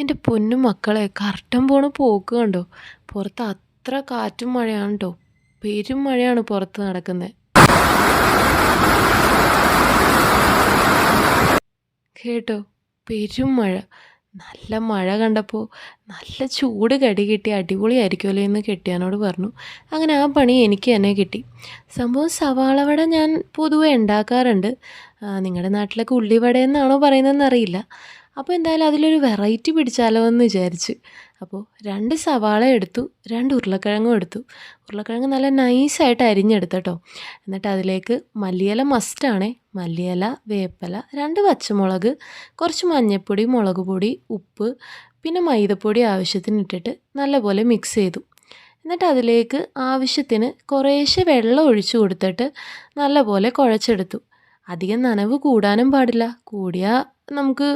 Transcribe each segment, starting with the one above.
എൻ്റെ പൊന്നു മക്കളെ കർട്ടൻ പോണ പോക്ക് കണ്ടോ. പുറത്ത് അത്ര കാറ്റും മഴയാണ് കേട്ടോ. പെരും മഴയാണ് പുറത്ത് നടക്കുന്നത്. കേട്ടോ, പെരും മഴ. നല്ല മഴ കണ്ടപ്പോൾ നല്ല ചൂട് കടി കിട്ടി അടിപൊളിയായിരിക്കുമല്ലോ എന്ന് കെട്ടിയാനോട് പറഞ്ഞു. അങ്ങനെ ആ പണി എനിക്ക് തന്നെ കിട്ടി. സംഭവം സവാള വട ഞാൻ പൊതുവെ ഉണ്ടാക്കാറുണ്ട്. നിങ്ങളുടെ നാട്ടിലൊക്കെ ഉള്ളിവട എന്നാണോ പറയുന്നതെന്ന് അറിയില്ല. അപ്പോൾ എന്തായാലും അതിലൊരു വെറൈറ്റി പിടിച്ചാലോ എന്ന് വിചാരിച്ച്. അപ്പോൾ 2 സവാള എടുത്തു, 2 ഉരുളക്കിഴങ്ങും എടുത്തു. ഉരുളക്കിഴങ്ങ് നല്ല നൈസായിട്ട് അരിഞ്ഞെടുത്തു കേട്ടോ. എന്നിട്ട് അതിലേക്ക് മല്ലിയില മസ്റ്റാണേ. മല്ലിയില, വേപ്പില, 2 പച്ചമുളക്, കുറച്ച് മഞ്ഞൾപ്പൊടി, മുളക് പൊടി, ഉപ്പ്, പിന്നെ മൈദപ്പൊടി ആവശ്യത്തിന് ഇട്ടിട്ട് നല്ലപോലെ മിക്സ് ചെയ്തു. എന്നിട്ട് അതിലേക്ക് ആവശ്യത്തിന് കുറേശ്ശെ വെള്ളം ഒഴിച്ചു കൊടുത്തിട്ട് നല്ലപോലെ കുഴച്ചെടുത്തു. അധികം നനവ് കൂടാനും പാടില്ല, കൂടിയാൽ നമുക്ക്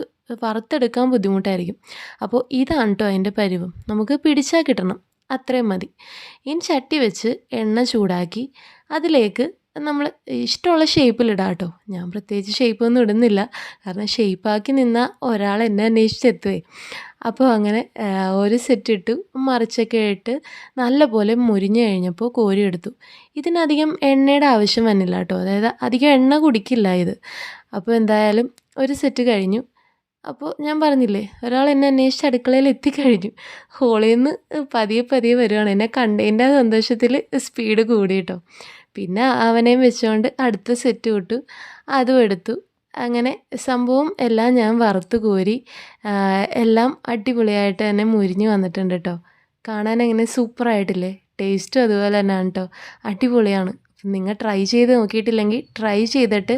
വറുത്തെടുക്കാൻ ബുദ്ധിമുട്ടായിരിക്കും. അപ്പോൾ ഇതാണ് കേട്ടോ അതിൻ്റെ പരുവം. നമുക്ക് പിടിച്ചാൽ കിട്ടണം, അത്രയും മതി. ഇനി ചട്ടി വെച്ച് എണ്ണ ചൂടാക്കി അതിലേക്ക് നമ്മൾ ഇഷ്ടമുള്ള ഷേപ്പിലിടാം കേട്ടോ. ഞാൻ പ്രത്യേകിച്ച് ഷേപ്പൊന്നും ഇടുന്നില്ല, കാരണം ഷേപ്പാക്കി നിന്നാൽ ഒരാൾ എന്നെ അന്വേഷിച്ചെത്തുവേ. അപ്പോൾ അങ്ങനെ ഒരു സെറ്റ് ഇട്ടു, മറിച്ചൊക്കെ ഇട്ട് നല്ലപോലെ മുരിഞ്ഞ് കഴിഞ്ഞപ്പോൾ കോരിയെടുത്തു. ഇതിനധികം എണ്ണയുടെ ആവശ്യം വന്നില്ല കേട്ടോ, അതായത് അധികം എണ്ണ കുടിക്കില്ല ഇത്. അപ്പോൾ എന്തായാലും ഒരു സെറ്റ് കഴിഞ്ഞു. അപ്പോൾ ഞാൻ പറഞ്ഞില്ലേ, ഒരാൾ എന്നെ അന്വേഷിച്ച് അടുക്കളയിൽ എത്തിക്കഴിഞ്ഞു. ഹോളിൽ നിന്ന് പതിയെ പതിയെ വരുവാണ്. എന്നെ കണ്ടതിൻ്റെ സന്തോഷത്തിൽ സ്പീഡ് കൂടി കേട്ടോ. പിന്നെ അവനെയും വെച്ചുകൊണ്ട് അടുത്ത സെറ്റ് വിട്ടു, അതും എടുത്തു. അങ്ങനെ സംഭവം എല്ലാം ഞാൻ വറുത്ത് കോരി. എല്ലാം അടിപൊളിയായിട്ട് തന്നെ മുരിഞ്ഞ് വന്നിട്ടുണ്ട് കേട്ടോ. കാണാൻ എങ്ങനെ സൂപ്പറായിട്ടില്ലേ. ടേസ്റ്റും അതുപോലെ തന്നെയാണ് കേട്ടോ, അടിപൊളിയാണ്. നിങ്ങൾ ട്രൈ ചെയ്ത് നോക്കിയിട്ടില്ലെങ്കിൽ ട്രൈ ചെയ്തിട്ട്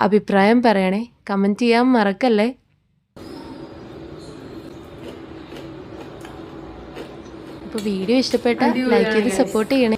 അഭിപ്രായം പറയണേ, കമൻറ്റ് ചെയ്യാൻ മറക്കല്ലേ. അപ്പോൾ വീഡിയോ ഇഷ്ടപ്പെട്ടാൽ ലൈക്ക് ചെയ്ത് സപ്പോർട്ട് ചെയ്യണേ.